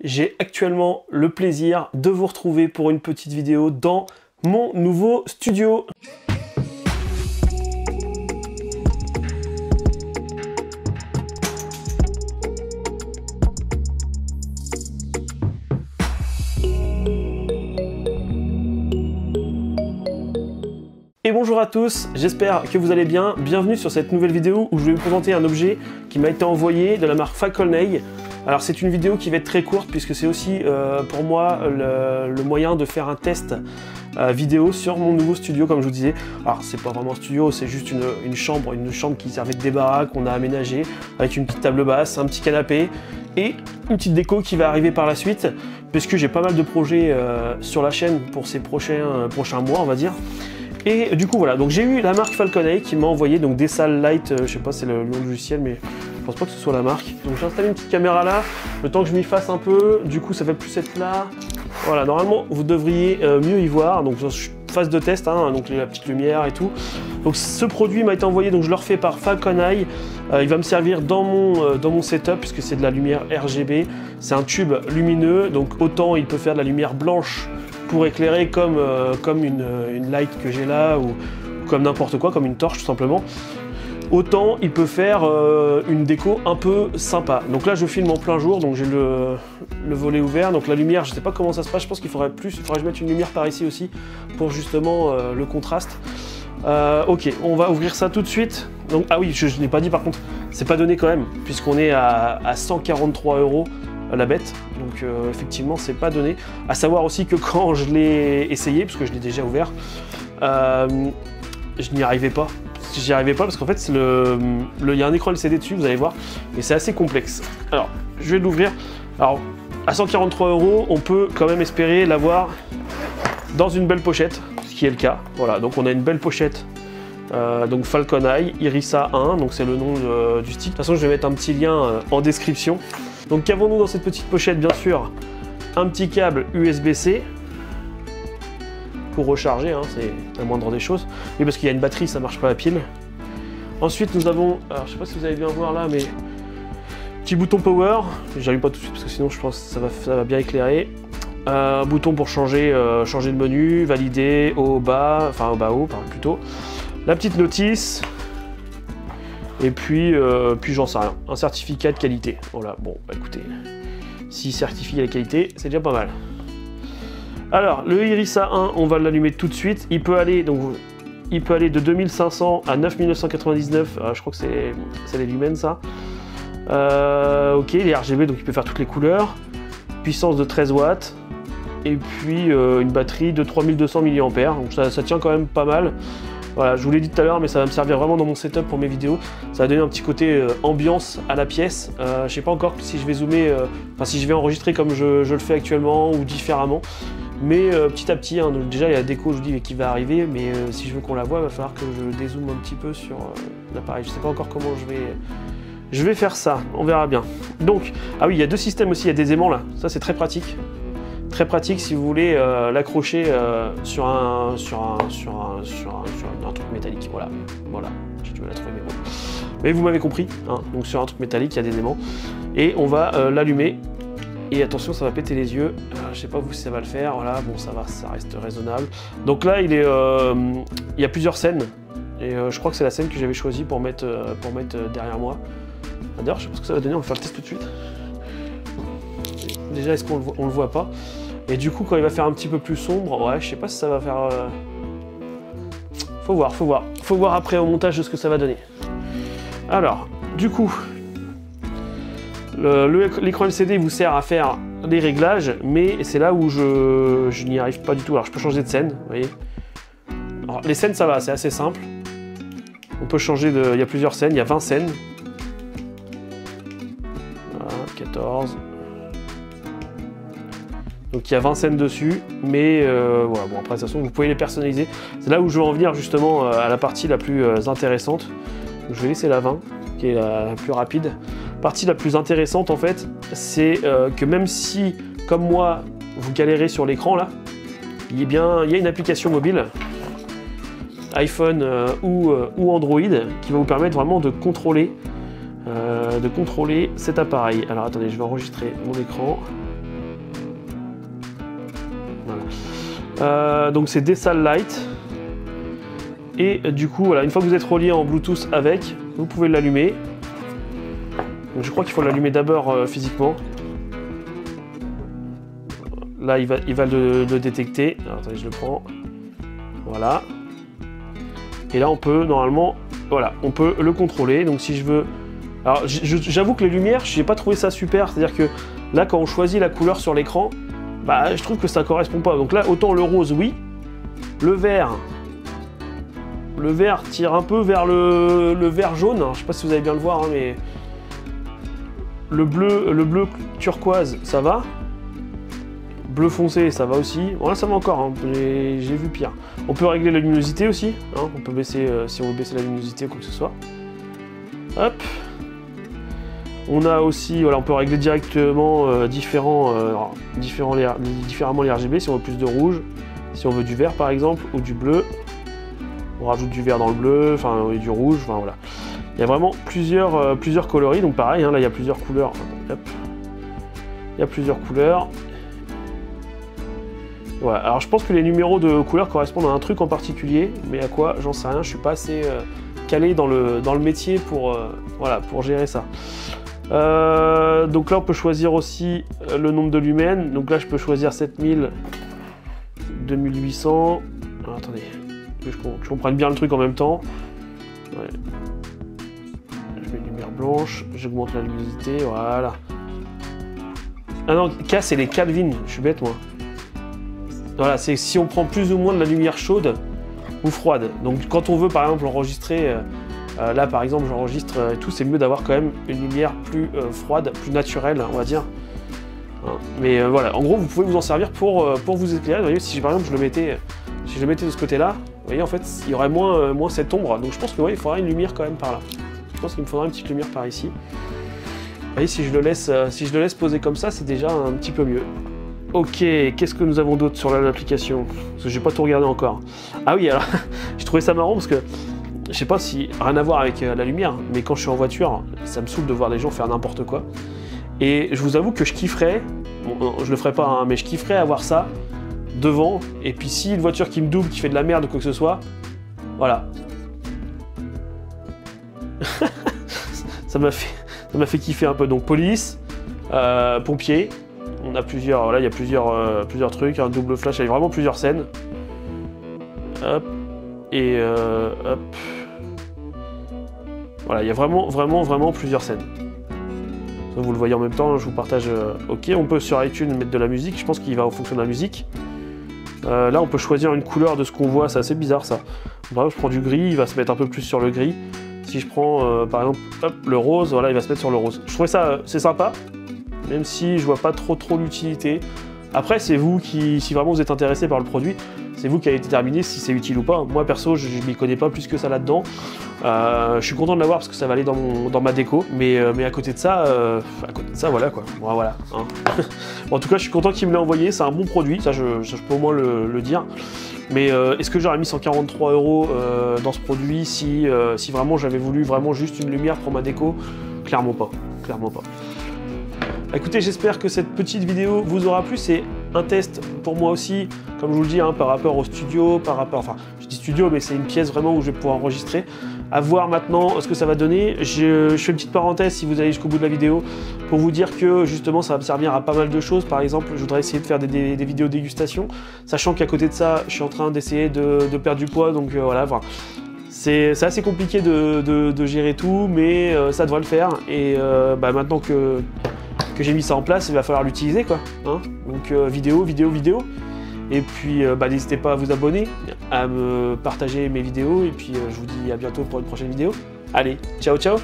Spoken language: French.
j'ai actuellement le plaisir de vous retrouver pour une petite vidéo dans mon nouveau studio. Et bonjour à tous, j'espère que vous allez bien. Bienvenue sur cette nouvelle vidéo où je vais vous présenter un objet qui m'a été envoyé de la marque Falconeye. Alors c'est une vidéo qui va être très courte puisque c'est aussi pour moi le moyen de faire un test vidéo sur mon nouveau studio comme je vous disais. Alors c'est pas vraiment un studio, c'est juste une chambre qui servait de débarras qu'on a aménagé avec une petite table basse, un petit canapé et une petite déco qui va arriver par la suite puisque j'ai pas mal de projets sur la chaîne pour ces prochains mois on va dire. Et du coup voilà, donc j'ai eu la marque Falconeye qui m'a envoyé donc des salles light, je sais pas c'est le nom du logiciel mais je pense pas que ce soit la marque. Donc j'ai installé une petite caméra là, le temps que je m'y fasse un peu, du coup ça fait plus être là. Voilà, normalement vous devriez mieux y voir, donc phase de test, hein, donc la petite lumière et tout. Donc ce produit m'a été envoyé, donc je le refais par Falconeye. Il va me servir dans mon setup puisque c'est de la lumière RGB. C'est un tube lumineux, donc autant il peut faire de la lumière blanche pour éclairer comme une light que j'ai là ou comme n'importe quoi, comme une torche tout simplement. Autant il peut faire une déco un peu sympa. Donc là je filme en plein jour, donc j'ai le volet ouvert, donc la lumière je sais pas comment ça se passe, je pense qu'il faudrait que je mette une lumière par ici aussi pour justement le contraste. Ok, on va ouvrir ça tout de suite. Donc, ah oui, je n'ai pas dit par contre, c'est pas donné quand même, puisqu'on est à 143 € la bête, donc effectivement c'est pas donné. À savoir aussi que quand je l'ai essayé, parce que je l'ai déjà ouvert, je n'y arrivais pas. J'y arrivais pas parce qu'en fait il y a un écran LCD dessus, vous allez voir, et c'est assez complexe. Alors je vais l'ouvrir. Alors à 143 €, on peut quand même espérer l'avoir dans une belle pochette, ce qui est le cas. Voilà, donc on a une belle pochette. Donc Falconeye Irisa 1, donc c'est le nom du stick. De toute façon je vais mettre un petit lien en description. Donc qu'avons-nous dans cette petite pochette? Bien sûr un petit câble USB-C pour recharger, hein, c'est la moindre des choses. Oui, parce qu'il y a une batterie, ça marche pas à pile. Ensuite nous avons, alors je sais pas si vous allez bien voir là, mais petit bouton power, j'allume pas tout de suite parce que sinon je pense que ça va bien éclairer. Bouton pour changer le menu, valider, haut, bas, enfin au bas haut plutôt. La petite notice, et puis j'en sais rien, un certificat de qualité. Voilà, bon bah écoutez, s'il certifie la qualité, c'est déjà pas mal. Alors le Irisa 1, on va l'allumer tout de suite. Il peut aller de 2500 à 9999. Je crois que c'est les lumens ça. Ok, il est RGB donc il peut faire toutes les couleurs. Puissance de 13 watts. Et puis une batterie de 3200 mAh. Donc ça tient quand même pas mal. Voilà, je vous l'ai dit tout à l'heure, mais ça va me servir vraiment dans mon setup pour mes vidéos. Ça va donner un petit côté ambiance à la pièce. Je sais pas encore si je vais zoomer, enfin si je vais enregistrer comme je le fais actuellement ou différemment. Mais petit à petit, hein, donc déjà il y a la déco, je vous dis, qui va arriver, mais si je veux qu'on la voit, il va falloir que je dézoome un petit peu sur l'appareil. Je sais pas encore comment je vais faire ça, on verra bien. Donc, ah oui, il y a deux systèmes aussi, il y a des aimants là, ça c'est très pratique. Très pratique si vous voulez l'accrocher sur un truc métallique. Voilà, j'ai du mal à trouver mes mots. Mais vous m'avez compris, hein, donc sur un truc métallique, il y a des aimants. Et on va l'allumer. Et attention, ça va péter les yeux. Je sais pas vous si ça va le faire. Voilà, bon, ça va, ça reste raisonnable. Donc là, il y a plusieurs scènes. Et je crois que c'est la scène que j'avais choisie pour mettre derrière moi. D'ailleurs, je sais pas ce que ça va donner. On va faire le test tout de suite. Déjà, est-ce qu'on le voit pas? Et du coup, quand il va faire un petit peu plus sombre, ouais, je sais pas si ça va faire... Faut voir. Faut voir après au montage de ce que ça va donner. Alors, du coup, l'écran LCD vous sert à faire les réglages, mais c'est là où je n'y arrive pas du tout. Alors, je peux changer de scène, vous voyez. Alors, les scènes, ça va, c'est assez simple. On peut changer de... Il y a plusieurs scènes, il y a 20 scènes. Voilà, 14... Donc il y a 20 scènes dessus, mais voilà, bon après de toute façon vous pouvez les personnaliser. C'est là où je veux en venir justement à la partie la plus intéressante. Donc, je vais laisser la 20, qui est la plus rapide. La partie la plus intéressante en fait, c'est que même si, comme moi, vous galérez sur l'écran là, il y a une application mobile, iPhone ou Android, qui va vous permettre vraiment de contrôler cet appareil. Alors attendez, je vais enregistrer mon écran. Donc c'est Desal Light. Et du coup, voilà, une fois que vous êtes relié en Bluetooth avec, vous pouvez l'allumer. Donc je crois qu'il faut l'allumer d'abord physiquement. Là, il va le détecter. Alors, attendez, je le prends. Voilà. Et là, on peut normalement, voilà, on peut le contrôler. Donc si je veux... Alors j'avoue que les lumières, j'ai pas trouvé ça super. C'est-à-dire que là, quand on choisit la couleur sur l'écran, bah je trouve que ça correspond pas. Donc là, autant le rose, oui. Le vert tire un peu vers le vert jaune. Alors, je sais pas si vous allez bien le voir, hein, mais le bleu turquoise, ça va. Bleu foncé, ça va aussi. Voilà, ça va encore, hein. J'ai vu pire. On peut régler la luminosité aussi, hein. On peut baisser, si on veut baisser la luminosité ou quoi que ce soit. Hop. On a aussi, voilà, on peut régler directement différemment les RGB, si on veut plus de rouge, si on veut du vert par exemple, ou du bleu. On rajoute du vert dans le bleu, enfin, et du rouge, enfin voilà. Il y a vraiment plusieurs coloris, donc pareil, hein, là il y a plusieurs couleurs. Hop. Il y a plusieurs couleurs. Voilà, alors je pense que les numéros de couleurs correspondent à un truc en particulier, mais à quoi, j'en sais rien, je suis pas assez calé dans le métier pour, voilà, pour gérer ça. Donc là on peut choisir aussi le nombre de lumens, donc là je peux choisir 7000, 2800, alors, attendez, que je comprenne bien le truc en même temps. Ouais. Je mets une lumière blanche, j'augmente la luminosité, voilà. Ah non, K c'est les Kelvin, je suis bête moi. Voilà, c'est si on prend plus ou moins de la lumière chaude ou froide. Donc quand on veut par exemple enregistrer, là par exemple j'enregistre et tout, c'est mieux d'avoir quand même une lumière plus froide, plus naturelle, on va dire. Hein, mais voilà, en gros vous pouvez vous en servir pour vous éclairer. Vous voyez, si par exemple je le mettais de ce côté-là, vous voyez en fait il y aurait moins cette ombre. Donc je pense que ouais, il faudra une lumière quand même par là. Je pense qu'il me faudra une petite lumière par ici. Vous voyez, si je le laisse poser comme ça, c'est déjà un petit peu mieux. Ok, qu'est-ce que nous avons d'autre sur l'application? Parce que j'ai pas tout regardé encore. Ah oui, alors, j'ai trouvé ça marrant parce que, je sais pas si, rien à voir avec la lumière, mais quand je suis en voiture, ça me saoule de voir les gens faire n'importe quoi. Et je vous avoue que je kifferais, bon, je le ferai pas, hein, mais je kifferais avoir ça devant, et puis si une voiture qui me double, qui fait de la merde ou quoi que ce soit, voilà. ça m'a fait kiffer un peu. Donc police, pompier. On a plusieurs, là il y a plusieurs trucs, un double flash, il y a vraiment plusieurs scènes. Hop, et hop. Voilà, il y a vraiment plusieurs scènes. Ça, vous le voyez en même temps, je vous partage. Ok, on peut sur iTunes mettre de la musique, je pense qu'il va en fonction de la musique. Là on peut choisir une couleur de ce qu'on voit, c'est assez bizarre ça. Par exemple, je prends du gris, il va se mettre un peu plus sur le gris. Si je prends par exemple hop, le rose, voilà, il va se mettre sur le rose. Je trouvais ça, c'est sympa. Même si je vois pas trop l'utilité. Après, c'est vous qui, si vraiment vous êtes intéressé par le produit, c'est vous qui allez déterminer si c'est utile ou pas. Moi perso, je m'y connais pas plus que ça là-dedans. Je suis content de l'avoir parce que ça va aller dans ma déco. Mais à côté de ça, voilà quoi. Bon, voilà. Hein. Bon, en tout cas, je suis content qu'il me l'ait envoyé. C'est un bon produit, ça je peux au moins le dire. Mais est-ce que j'aurais mis 143 € dans ce produit si vraiment j'avais voulu vraiment juste une lumière pour ma déco? Clairement pas. Clairement pas. Écoutez, j'espère que cette petite vidéo vous aura plu. C'est un test pour moi aussi, comme je vous le dis, hein, par rapport au studio, enfin, je dis studio, mais c'est une pièce vraiment où je vais pouvoir enregistrer. À voir maintenant ce que ça va donner. Je fais une petite parenthèse si vous allez jusqu'au bout de la vidéo pour vous dire que justement ça va me servir à pas mal de choses. Par exemple, je voudrais essayer de faire des vidéos dégustation, sachant qu'à côté de ça, je suis en train d'essayer de perdre du poids, donc voilà. Enfin, c'est assez compliqué de gérer tout, mais ça devrait le faire. Et maintenant que j'ai mis ça en place, il va falloir l'utiliser quoi. Hein, donc vidéo. Et puis n'hésitez pas à vous abonner, à me partager mes vidéos, et puis je vous dis à bientôt pour une prochaine vidéo. Allez, ciao ciao.